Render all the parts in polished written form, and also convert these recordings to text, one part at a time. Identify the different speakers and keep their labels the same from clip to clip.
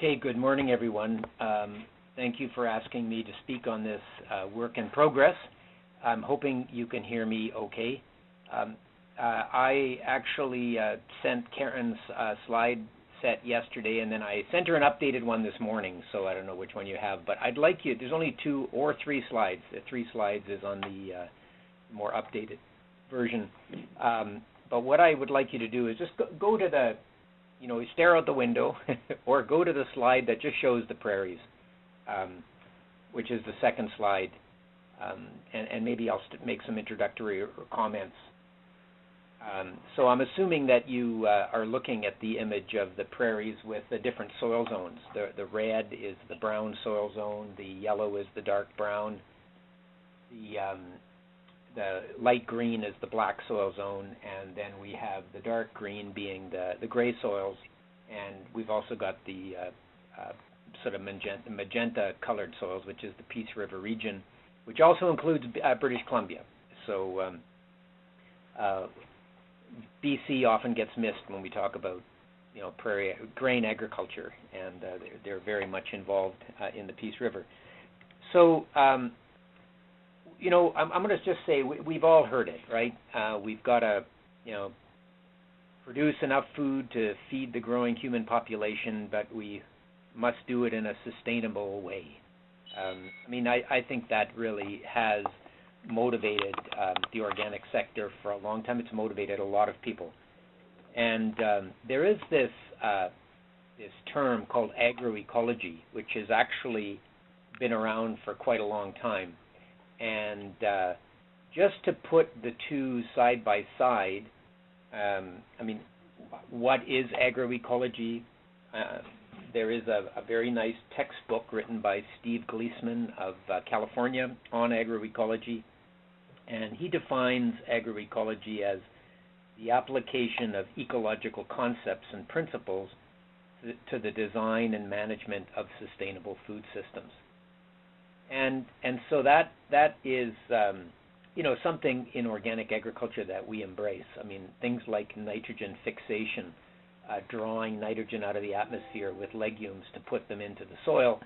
Speaker 1: Okay, good morning, everyone. Thank you for asking me to speak on this work in progress. I'm hoping you can hear me okay. I actually sent Karen's slide set yesterday, and then I sent her an updated one this morning, so I don't know which one you have, but I'd like you, there's only 2 or 3 slides. The 3 slides is on the more updated version. But what I would like you to do is just go to the, stare out the window or go to the slide that just shows the prairies, which is the second slide, and maybe I'll make some introductory comments. So I'm assuming that you are looking at the image of the prairies with the different soil zones. The red is the brown soil zone, the yellow is the dark brown, the light green is the black soil zone, and then we have the dark green being the gray soils, and we've also got the sort of magenta colored soils, which is the Peace River region, which also includes British Columbia. So BC often gets missed when we talk about prairie grain agriculture, and they're very much involved in the Peace River. So I'm going to just say we've all heard it, right? We've got to produce enough food to feed the growing human population, but we must do it in a sustainable way. I think that really has motivated the organic sector for a long time. It's motivated a lot of people. And there is this term called agroecology, which has actually been around for quite a long time. And just to put the two side by side, what is agroecology? There is a very nice textbook written by Steve Gleasman of California on agroecology, and he defines agroecology as the application of ecological concepts and principles to the design and management of sustainable food systems. And so that is something in organic agriculture that we embrace. Things like nitrogen fixation, drawing nitrogen out of the atmosphere with legumes to put them into the soil,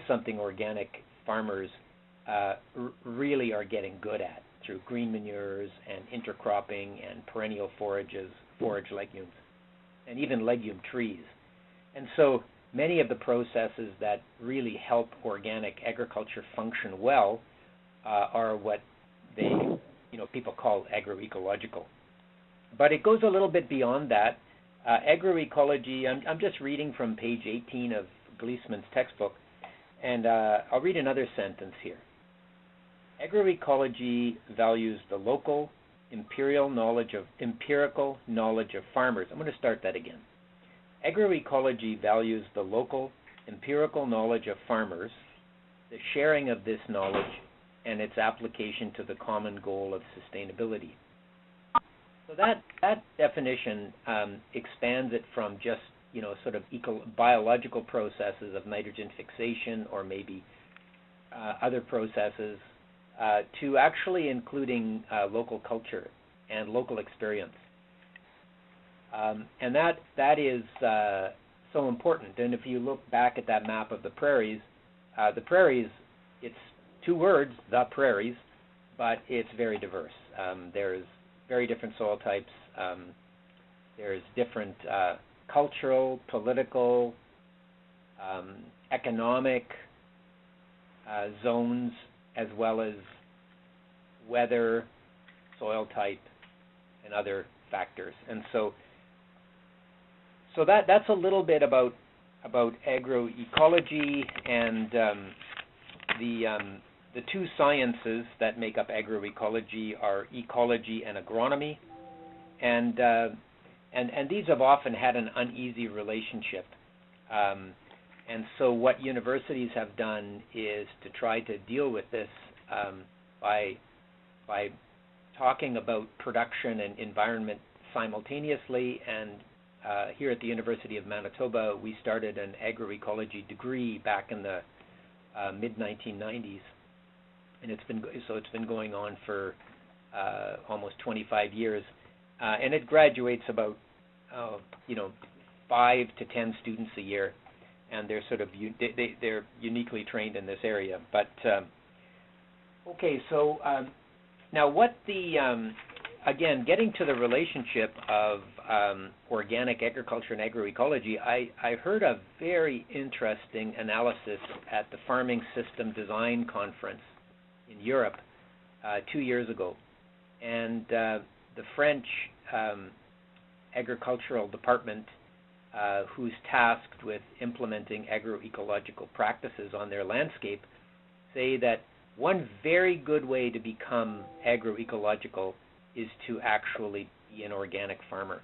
Speaker 1: something organic farmers really are getting good at through green manures and intercropping and perennial forage legumes, and even legume trees. And so many of the processes that really help organic agriculture function well are what people call agroecological. But it goes a little bit beyond that. Agroecology, I'm just reading from page 18 of Gleasman's textbook, and I'll read another sentence here. Agroecology values the local, empirical knowledge of farmers. I'm going to start that again. Agroecology values the local, empirical knowledge of farmers, the sharing of this knowledge, and its application to the common goal of sustainability. So that definition expands it from just sort of biological processes of nitrogen fixation or maybe other processes to actually including local culture and local experience. And that is so important. And if you look back at that map of the prairies, it's 2 words, the prairies, but it's very diverse. There's very different soil types. There's different cultural, political, economic zones, as well as weather, soil type, and other factors. And so that's a little bit about agroecology, and the 2 sciences that make up agroecology are ecology and agronomy, and these have often had an uneasy relationship. And so what universities have done is to try to deal with this by talking about production and environment simultaneously. And here at the University of Manitoba, we started an agroecology degree back in the mid-1990s, and it's been going on for almost 25 years, and it graduates about 5 to 10 students a year. and they're sort of they're uniquely trained in this area. But okay, so now what the again, getting to the relationship of organic agriculture and agroecology, I heard a very interesting analysis at the Farming System Design Conference in Europe 2 years ago. And the French agricultural department, who's tasked with implementing agroecological practices on their landscape, say that one very good way to become agroecological is to actually be an organic farmer,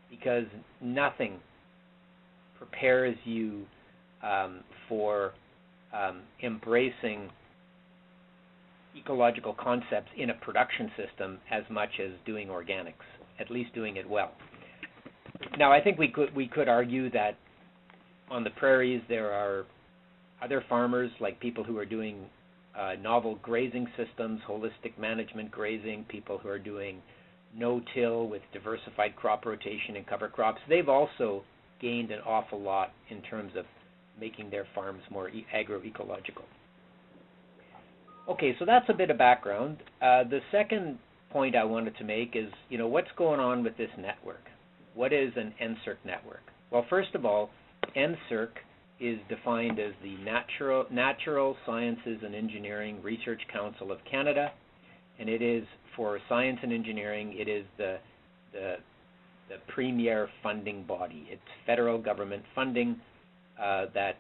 Speaker 1: because nothing prepares you for embracing ecological concepts in a production system as much as doing organics, at least doing it well. Now, I think we could argue that on the prairies there are other farmers, like people who are doing novel grazing systems, holistic management grazing, people who are doing no-till with diversified crop rotation and cover crops. They've also gained an awful lot in terms of making their farms more agroecological. Okay, so that's a bit of background. The second point I wanted to make is, what's going on with this network? What is an NSERC network? Well, first of all, NSERC is defined as the Natural Sciences and Engineering Research Council of Canada, and it is for science and engineering. It is the premier funding body. It's federal government funding that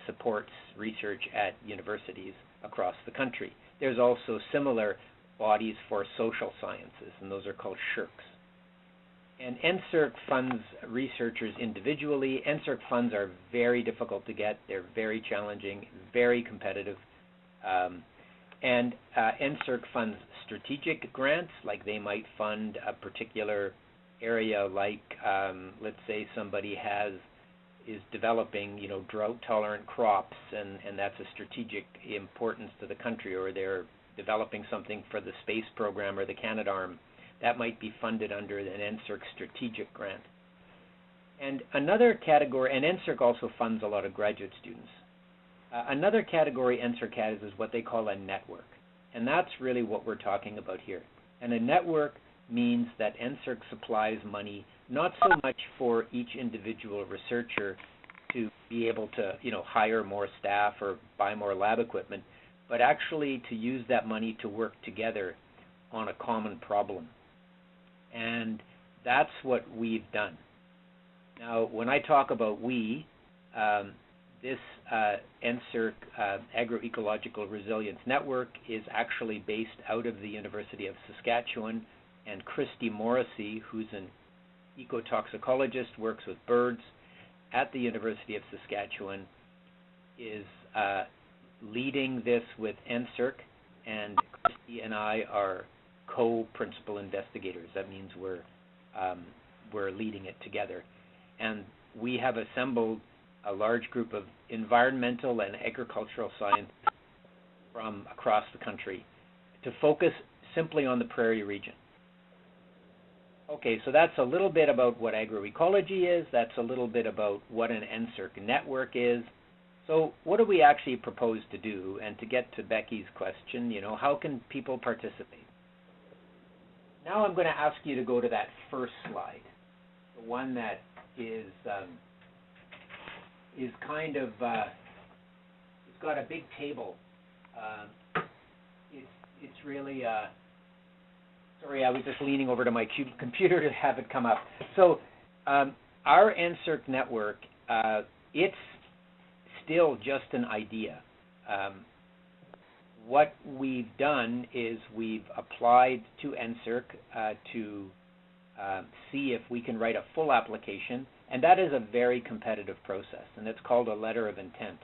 Speaker 1: supports research at universities across the country. There's also similar bodies for social sciences, and those are called SHRCs. And NSERC funds researchers individually. NSERC funds are very difficult to get. They're very challenging, very competitive. And NSERC funds strategic grants, like they might fund a particular area, like let's say somebody is developing, drought-tolerant crops, and that's a strategic importance to the country, or they're developing something for the space program or the Canadarm. That might be funded under an NSERC strategic grant. And another category, and NSERC also funds a lot of graduate students. Another category NSERC has is what they call a network. And that's really what we're talking about here. And a network means that NSERC supplies money not so much for each individual researcher to be able to, hire more staff or buy more lab equipment, but actually to use that money to work together on a common problem. And that's what we've done. Now, when I talk about we, this NSERC Agroecological Resilience Network is actually based out of the University of Saskatchewan, and Christy Morrissey, who's an ecotoxicologist, works with birds at the University of Saskatchewan, is leading this with NSERC, and Christy and I are co-principal investigators. That means we're leading it together. And we have assembled a large group of environmental and agricultural scientists from across the country to focus simply on the prairie region. Okay, so that's a little bit about what agroecology is. That's a little bit about what an NSERC network is. So what do we actually propose to do? And to get to Becky's question, how can people participate? Now I'm going to ask you to go to that first slide, the one that is kind of, it's got a big table. It's really, sorry, I was just leaning over to my computer to have it come up. So our NSERC network, it's still just an idea. What we've done is we've applied to NSERC to see if we can write a full application, and that is a very competitive process, and it's called a letter of intent.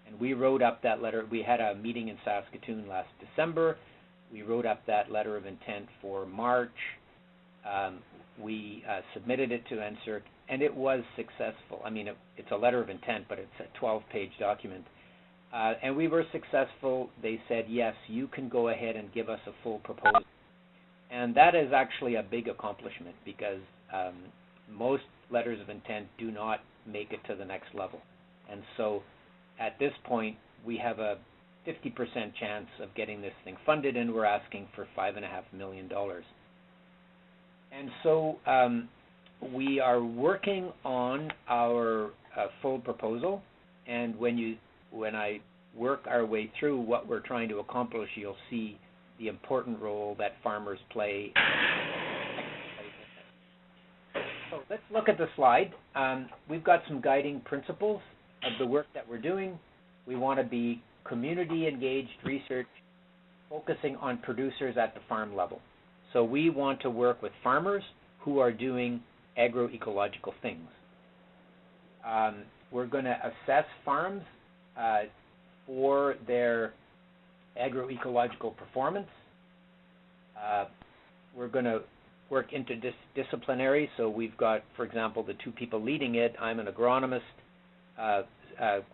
Speaker 1: And we wrote up that letter. We had a meeting in Saskatoon last December. We wrote up that letter of intent for March. We submitted it to NSERC, and it was successful. I mean, it's a letter of intent, but it's a 12-page document. And we were successful. They said, yes, you can go ahead and give us a full proposal. And that is actually a big accomplishment, because most letters of intent do not make it to the next level. And so at this point, we have a 50% chance of getting this thing funded, and we're asking for $5.5 million. And so we are working on our full proposal, and when I work our way through what we're trying to accomplish, you'll see the important role that farmers play. So let's look at the slide. We've got some guiding principles of the work that we're doing. We want to be community-engaged research, focusing on producers at the farm level. So we want to work with farmers who are doing agroecological things. We're going to assess farms for their agroecological performance. We're going to work interdisciplinary. So we've got, for example, the two people leading it. I'm an agronomist.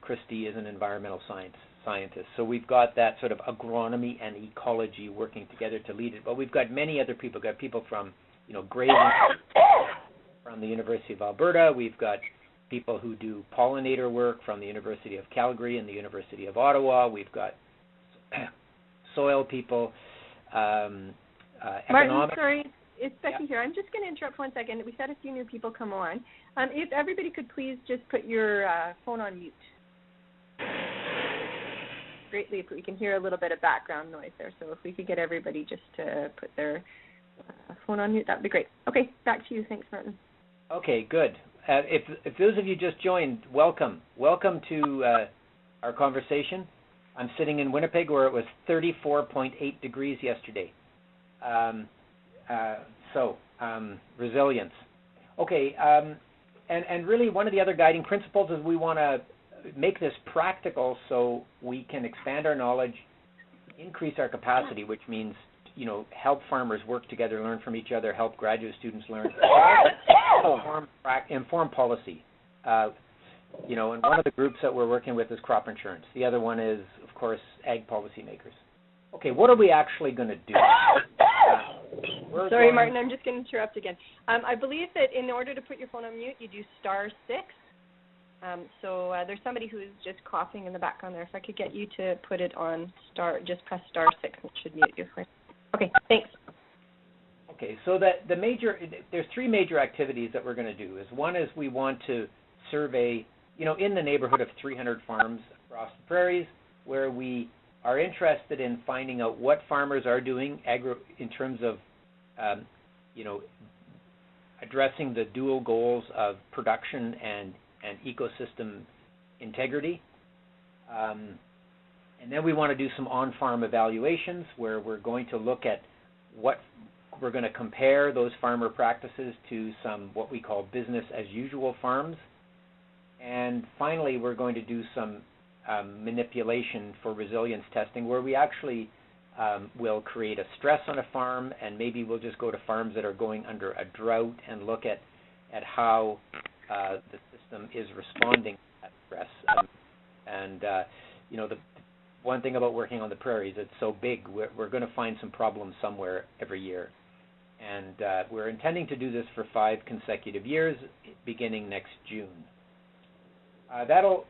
Speaker 1: Christy is an environmental scientist. So we've got that sort of agronomy and ecology working together to lead it. But we've got many other people. We've got people from, grazing from the University of Alberta. We've got people who do pollinator work from the University of Calgary and the University of Ottawa. We've got soil people, economic.
Speaker 2: Martin, sorry, it's Becky here. I'm just going to interrupt 1 second. We've had a few new people come on. If everybody could please just put your phone on mute. Greatly if we can hear a little bit of background noise there. So if we could get everybody just to put their phone on mute, that would be great. Okay, back to you. Thanks, Martin.
Speaker 1: Okay, good. If those of you just joined, welcome. Welcome to our conversation. I'm sitting in Winnipeg where it was 34.8 degrees yesterday. Resilience. Okay, and really one of the other guiding principles is we want to make this practical so we can expand our knowledge, increase our capacity, which means, help farmers work together, learn from each other, help graduate students learn, inform policy. And one of the groups that we're working with is crop insurance. The other one is, of course, ag policymakers. Okay, what are we actually going to do?
Speaker 2: Sorry, Martin, I'm just going to interrupt again. I believe that in order to put your phone on mute, you do *6. There's somebody who is just coughing in the background there. If I could get you to put it on just press *6, it should mute you. Okay, thanks.
Speaker 1: Okay, so there's three major activities that we're going to do. One is we want to survey, in the neighborhood of 300 farms across the prairies, where we are interested in finding out what farmers are doing in terms of, addressing the dual goals of production and ecosystem integrity. And then we want to do some on-farm evaluations where we're going to look at we're going to compare those farmer practices to some what we call business as usual farms. And finally, we're going to do some manipulation for resilience testing where we actually will create a stress on a farm, and maybe we'll just go to farms that are going under a drought and look at how the system is responding to that stress. The one thing about working on the prairies, it's so big, we're going to find some problems somewhere every year. And we're intending to do this for 5 consecutive years, beginning next June. That'll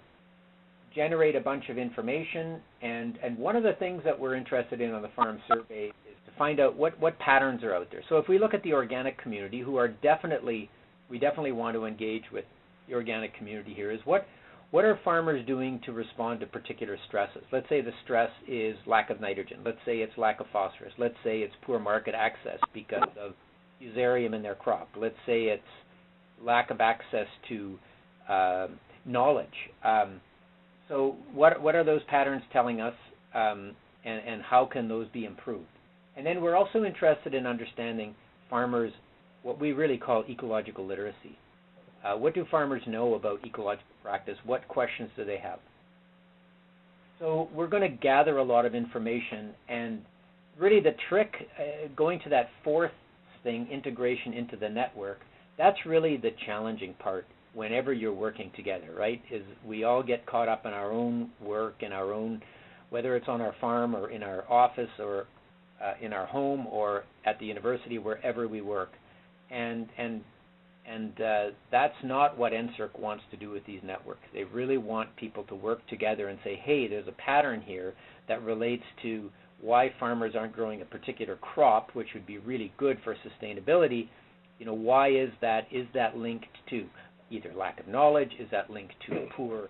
Speaker 1: generate a bunch of information, and one of the things that we're interested in on the farm survey is to find out what patterns are out there. So if we look at the organic community, we definitely want to engage with the organic community here, is what are farmers doing to respond to particular stresses? Let's say the stress is lack of nitrogen. Let's say it's lack of phosphorus. Let's say it's poor market access because of fusarium in their crop. Let's say it's lack of access to knowledge. So what are those patterns telling us, and how can those be improved? And then we're also interested in understanding farmers, what we really call ecological literacy. What do farmers know about ecological practice? What questions do they have? So we're going to gather a lot of information, and really the trick, going to that fourth thing, integration into the network, that's really the challenging part whenever you're working together, right? Is we all get caught up in our own work, in our own, whether it's on our farm or in our office or in our home or at the university, wherever we work. And And that's not what NSERC wants to do with these networks. They really want people to work together and say, hey, there's a pattern here that relates to why farmers aren't growing a particular crop, which would be really good for sustainability. You know, why is that? Is that linked to either lack of knowledge? Is that linked to poor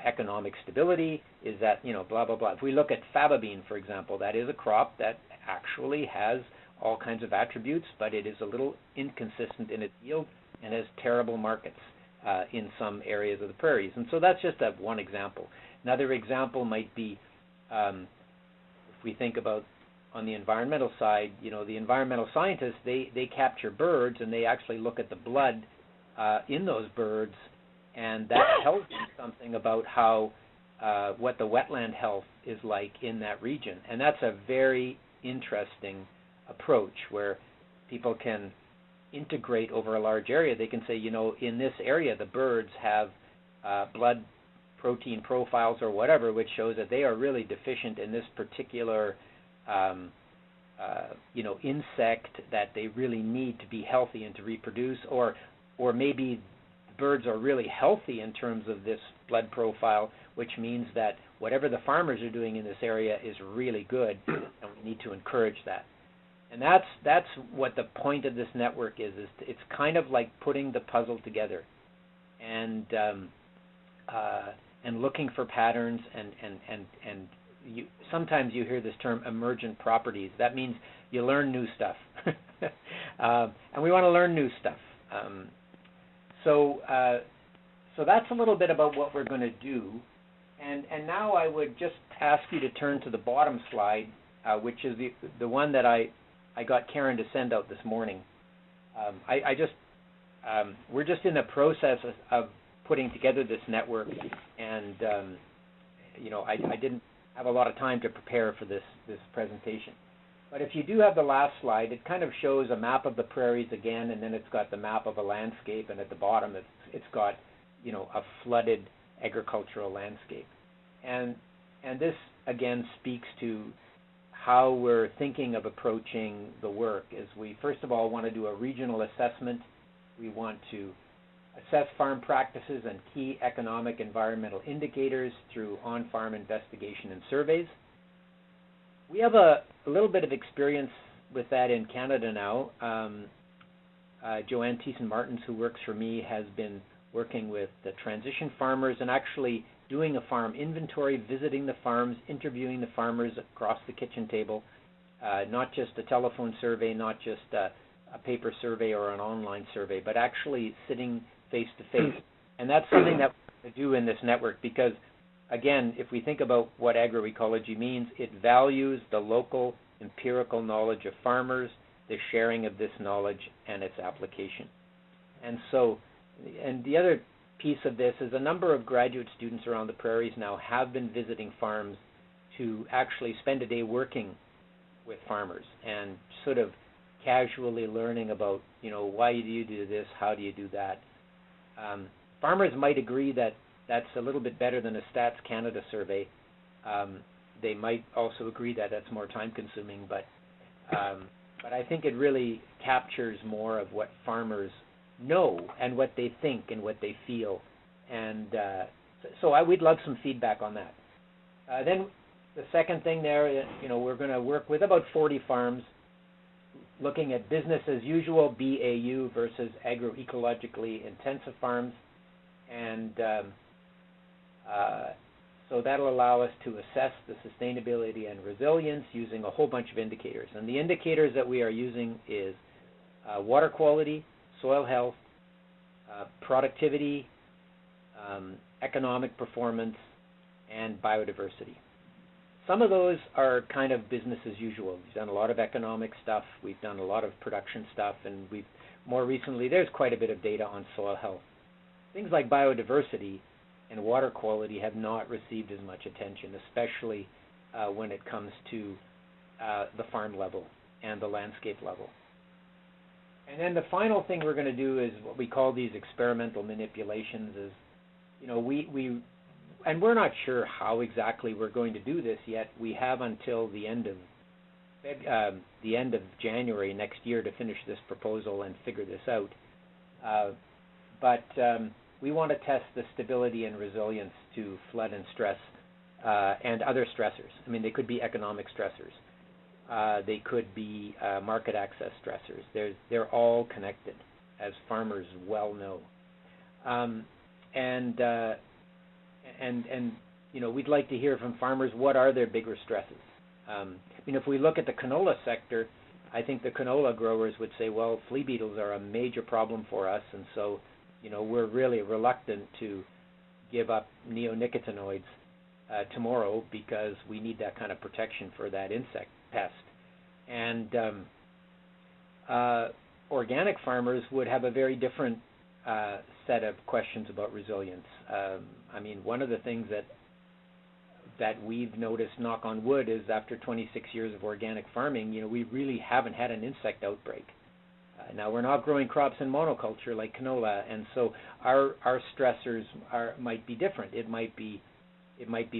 Speaker 1: economic stability? Is that, you know, blah, blah, blah. If we look at faba bean, for example, that is a crop that actually has all kinds of attributes, but it is a little inconsistent in its yield and has terrible markets in some areas of the prairies. And so that's just one example. Another example might be, if we think about on the environmental side, you know, the environmental scientists, they capture birds and they actually look at the blood in those birds, and that tells them something about how what the wetland health is like in that region. And that's a very interesting approach where people can integrate over a large area. They can say, you know, in this area the birds have blood protein profiles or whatever, which shows that they are really deficient in this particular you know, insect that they really need to be healthy and to reproduce, or maybe birds are really healthy in terms of this blood profile, which means that whatever the farmers are doing in this area is really good, and we need to encourage that. And that's what the point of this network is it's kind of like putting the puzzle together and looking for patterns and sometimes you hear this term emergent properties. That means you learn new stuff. And we want to learn new stuff. So that's a little bit about what we're going to do. And now I would just ask you to turn to the bottom slide, which is the one that I got Karen to send out this morning. We're just in the process of putting together this network, and you know, I didn't have a lot of time to prepare for this presentation. But if you do have the last slide, it kind of shows a map of the prairies again, and then it's got the map of a landscape, and at the bottom it's got, you know, a flooded agricultural landscape. And this again speaks to how we're thinking of approaching the work. Is we first of all want to do a regional assessment. We want to assess farm practices and key economic environmental indicators through on-farm investigation and surveys. We have a little bit of experience with that in Canada now. Joanne Thiessen-Martens, who works for me, has been working with the transition farmers and actually doing a farm inventory, visiting the farms, interviewing the farmers across the kitchen table, not just a telephone survey, not just a paper survey or an online survey, but actually sitting face to face. And that's something that we're going to do in this network because, again, if we think about what agroecology means, it values the local empirical knowledge of farmers, the sharing of this knowledge, and its application. And so, and the other piece of this is a number of graduate students around the prairies now have been visiting farms to actually spend a day working with farmers and sort of casually learning about, you know, why do you do this, how do you do that. Farmers might agree that that's a little bit better than a Stats Canada survey. They might also agree that that's more time consuming, but I think it really captures more of what farmers know and what they think and what they feel. And so we'd love some feedback on that. Then the second thing there, you know, we're going to work with about 40 farms looking at business as usual, BAU, versus agroecologically intensive farms. And so that'll allow us to assess the sustainability and resilience using a whole bunch of indicators. And the indicators that we are using is water quality, soil health, productivity, economic performance, and biodiversity. Some of those are kind of business as usual. We've done a lot of economic stuff, we've done a lot of production stuff, and we've more recently there's quite a bit of data on soil health. Things like biodiversity and water quality have not received as much attention, especially when it comes to the farm level and the landscape level. And then the final thing we're going to do is what we call these experimental manipulations. Is, you know, and we're not sure how exactly we're going to do this yet. We have until the end of January next year to finish this proposal and figure this out. But we want to test the stability and resilience to flood and stress and other stressors. I mean, they could be economic stressors. They could be market access stressors. They're all connected, as farmers well know. And we'd like to hear from farmers, what are their bigger stresses? If we look at the canola sector, I think the canola growers would say, well, flea beetles are a major problem for us, and so, we're really reluctant to give up neonicotinoids tomorrow because we need that kind of protection for that insect pest. And organic farmers would have a very different set of questions about resilience. One of the things that we've noticed, knock on wood, is after 26 years of organic farming, we really haven't had an insect outbreak. Now, we're not growing crops in monoculture like canola, and so our stressors might be different. It might be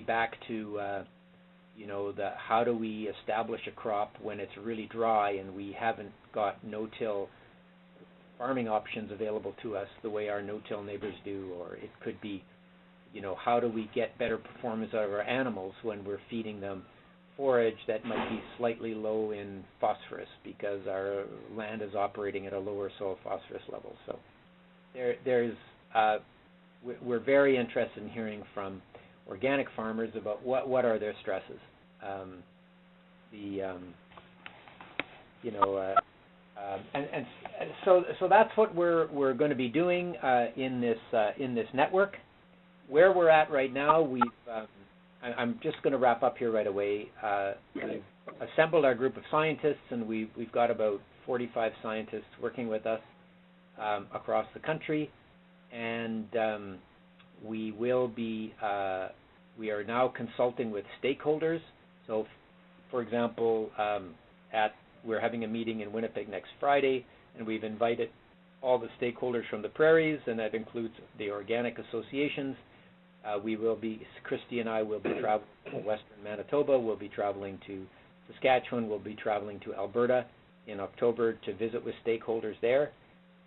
Speaker 1: back to the how do we establish a crop when it's really dry and we haven't got no-till farming options available to us the way our no-till neighbors do, or it could be, how do we get better performance out of our animals when we're feeding them forage that might be slightly low in phosphorus because our land is operating at a lower soil phosphorus level. So we're very interested in hearing from organic farmers about what are their stresses. So that's what we're going to be doing in this network. Where we're at right now, I'm just going to wrap up here right away. We've assembled our group of scientists, and we've got about 45 scientists working with us across the country, and we are now consulting with stakeholders. So, for example, we're having a meeting in Winnipeg next Friday, and we've invited all the stakeholders from the prairies, and that includes the organic associations. Christy and I will be traveling to western Manitoba. We'll be traveling to Saskatchewan. We'll be traveling to Alberta in October to visit with stakeholders there,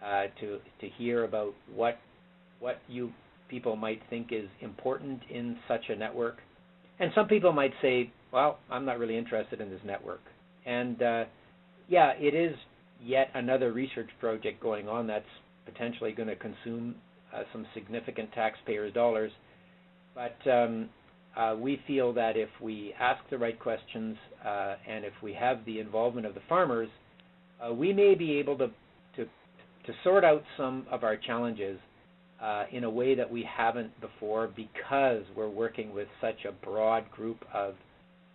Speaker 1: to hear about what you people might think is important in such a network. And some people might say, well, I'm not really interested in this network. And it is yet another research project going on that's potentially going to consume some significant taxpayers' dollars. But we feel that if we ask the right questions and if we have the involvement of the farmers, we may be able to sort out some of our challenges in a way that we haven't before, because we're working with such a broad group of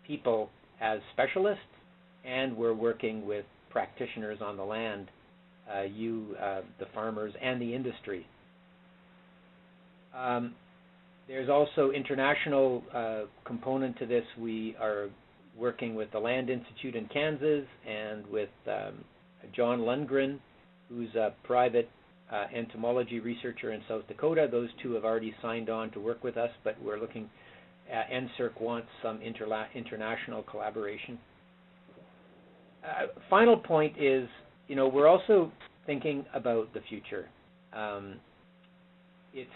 Speaker 1: people as specialists, and we're working with practitioners on the land, the farmers, and the industry. There's also international component to this. We are working with the Land Institute in Kansas and with John Lundgren, who's a private entomology researcher in South Dakota. Those two have already signed on to work with us, but we're looking at NSERC wants some international collaboration. Final point is, we're also thinking about the future. It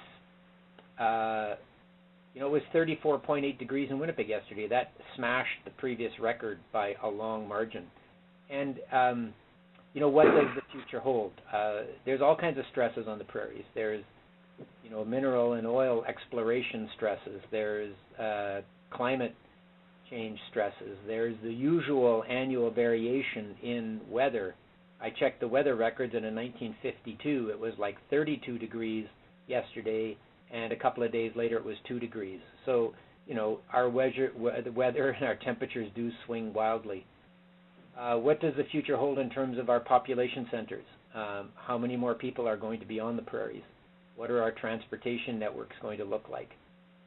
Speaker 1: was 34.8 degrees in Winnipeg yesterday. That smashed the previous record by a long margin. And what does the future hold? There's all kinds of stresses on the prairies. There's, mineral and oil exploration stresses. There's climate change stresses. There's the usual annual variation in weather. I checked the weather records, and in 1952 it was like 32 degrees yesterday, and a couple of days later it was 2 degrees. So, the weather and our temperatures do swing wildly. What does the future hold in terms of our population centers? How many more people are going to be on the prairies? What are our transportation networks going to look like?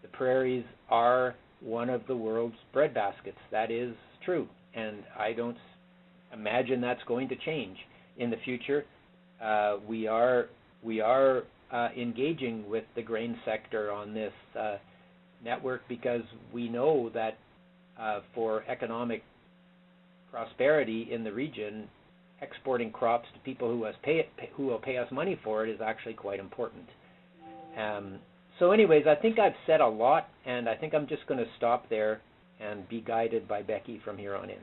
Speaker 1: The prairies are one of the world's breadbaskets. That is true, and I don't imagine that's going to change in the future. We are engaging with the grain sector on this network because we know that for economic prosperity in the region, exporting crops to people who will pay us money for it is actually quite important. So anyways, I think I've said a lot, and I think I'm just going to stop there and be guided by Becky from here on in.